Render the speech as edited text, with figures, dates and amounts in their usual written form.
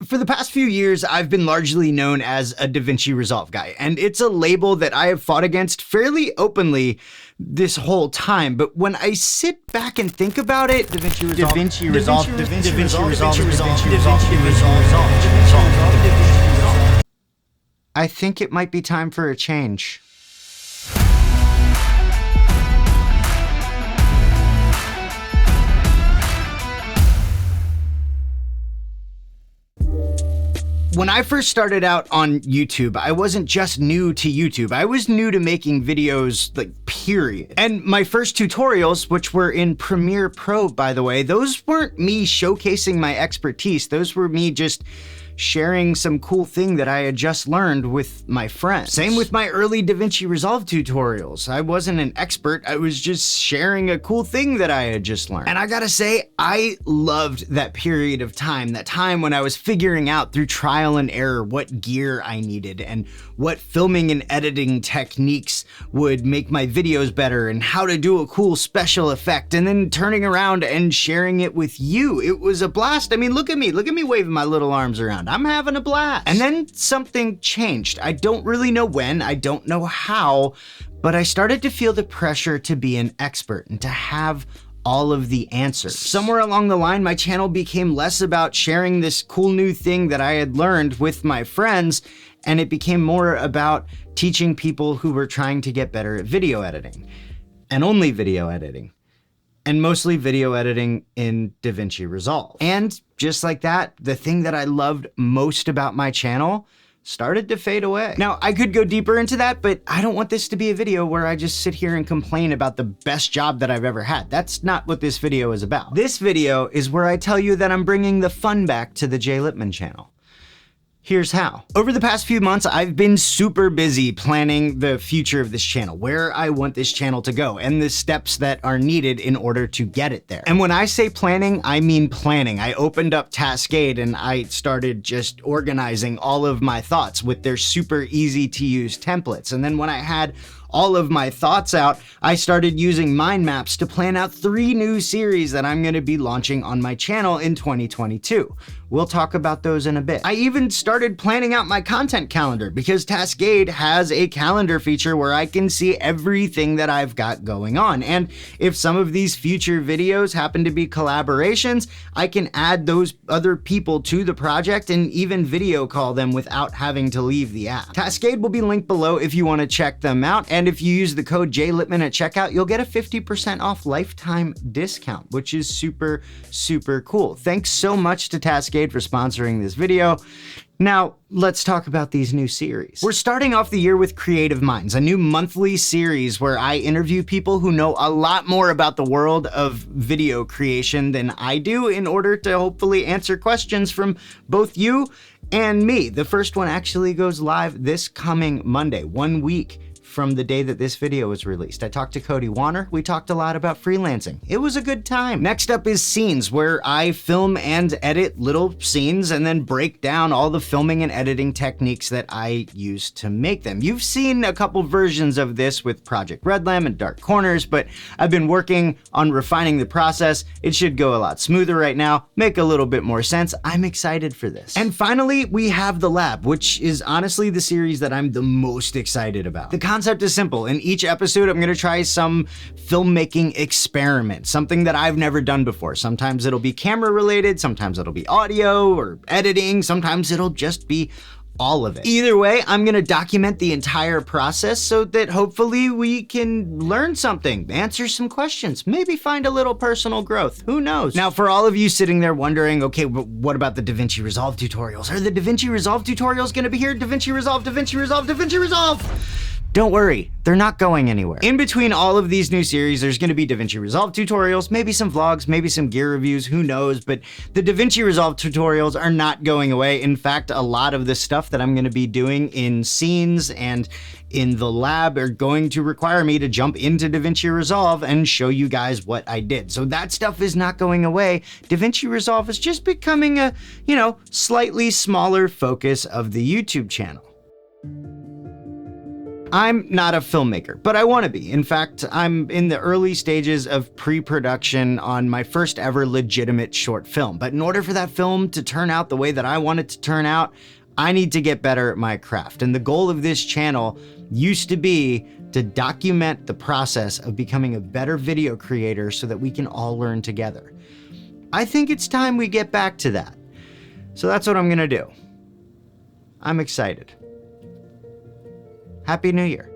For the past few years, I've been largely known as a Davinci Resolve guy, and it's a label that I have fought against fairly openly this whole time. But when I sit back and think about it, Davinci Resolve. I think it might be time for a change. When I first started out on YouTube, I wasn't just new to YouTube. I was new to making videos, like, period. And my first tutorials, which were in Premiere Pro, by the way, those weren't me showcasing my expertise. Those were me just sharing some cool thing that I had just learned with my friends. Same with my early Davinci Resolve tutorials. I wasn't an expert, I was just sharing a cool thing that I had just learned. And I gotta say, I loved that period of time, that time when I was figuring out through trial and error what gear I needed and what filming and editing techniques would make my videos better and how to do a cool special effect, and then turning around and sharing it with you. It was a blast. I mean, look at me waving my little arms around. I'm having a blast. And then something changed. I don't really know when, I don't know how, but I started to feel the pressure to be an expert and to have all of the answers. Somewhere along the line, my channel became less about sharing this cool new thing that I had learned with my friends, and it became more about teaching people who were trying to get better at video editing, and only video editing. And mostly video editing in Davinci Resolve. And just like that, the thing that I loved most about my channel started to fade away. Now, I could go deeper into that, but I don't want this to be a video where I just sit here and complain about the best job that I've ever had. That's not what this video is about. This video is where I tell you that I'm bringing the fun back to the Lippman channel. Here's how. Over the past few months, I've been super busy planning the future of this channel, where I want this channel to go, and the steps that are needed in order to get it there. And when I say planning, I mean planning. I opened up Tascade and I started just organizing all of my thoughts with their super easy to use templates. And then when I had all of my thoughts out, I started using mind maps to plan out 3 new series that I'm gonna be launching on my channel in 2022. We'll talk about those in a bit. I even started planning out my content calendar because Tascade has a calendar feature where I can see everything that I've got going on. And if some of these future videos happen to be collaborations, I can add those other people to the project and even video call them without having to leave the app. Tascade will be linked below if you wanna check them out. And if you use the code JLippman at checkout, you'll get a 50% off lifetime discount, which is super, super cool. Thanks so much to Tascade for sponsoring this video. Now, let's talk about these new series. We're starting off the year with Creative Minds, a new monthly series where I interview people who know a lot more about the world of video creation than I do in order to hopefully answer questions from both you and me. The first one actually goes live this coming Monday, 1 week from the day that this video was released. I talked to Cody Warner. We talked a lot about freelancing. It was a good time. Next up is Scenes, where I film and edit little scenes and then break down all the filming and editing techniques that I use to make them. You've seen a couple versions of this with Project Red Lamb and Dark Corners, but I've been working on refining the process. It should go a lot smoother right now, make a little bit more sense. I'm excited for this. And finally, we have The Lab, which is honestly the series that I'm the most excited about. The concept is simple. In each episode, I'm gonna try some filmmaking experiment, something that I've never done before. Sometimes it'll be camera related, sometimes it'll be audio or editing, sometimes it'll just be all of it. Either way, I'm gonna document the entire process so that hopefully we can learn something, answer some questions, maybe find a little personal growth, who knows? Now, for all of you sitting there wondering, okay, but what about the Davinci Resolve tutorials? Are the Davinci Resolve tutorials gonna be here? Davinci Resolve, Davinci Resolve, Davinci Resolve! Don't worry, they're not going anywhere. In between all of these new series, there's gonna be Davinci Resolve tutorials, maybe some vlogs, maybe some gear reviews, who knows, but the Davinci Resolve tutorials are not going away. In fact, a lot of the stuff that I'm gonna be doing in Scenes and in The Lab are going to require me to jump into Davinci Resolve and show you guys what I did. So that stuff is not going away. Davinci Resolve is just becoming a, slightly smaller focus of the YouTube channel. I'm not a filmmaker, but I want to be. In fact, I'm in the early stages of pre-production on my first ever legitimate short film. But in order for that film to turn out the way that I want it to turn out, I need to get better at my craft. And the goal of this channel used to be to document the process of becoming a better video creator so that we can all learn together. I think it's time we get back to that. So that's what I'm gonna do. I'm excited. Happy New Year.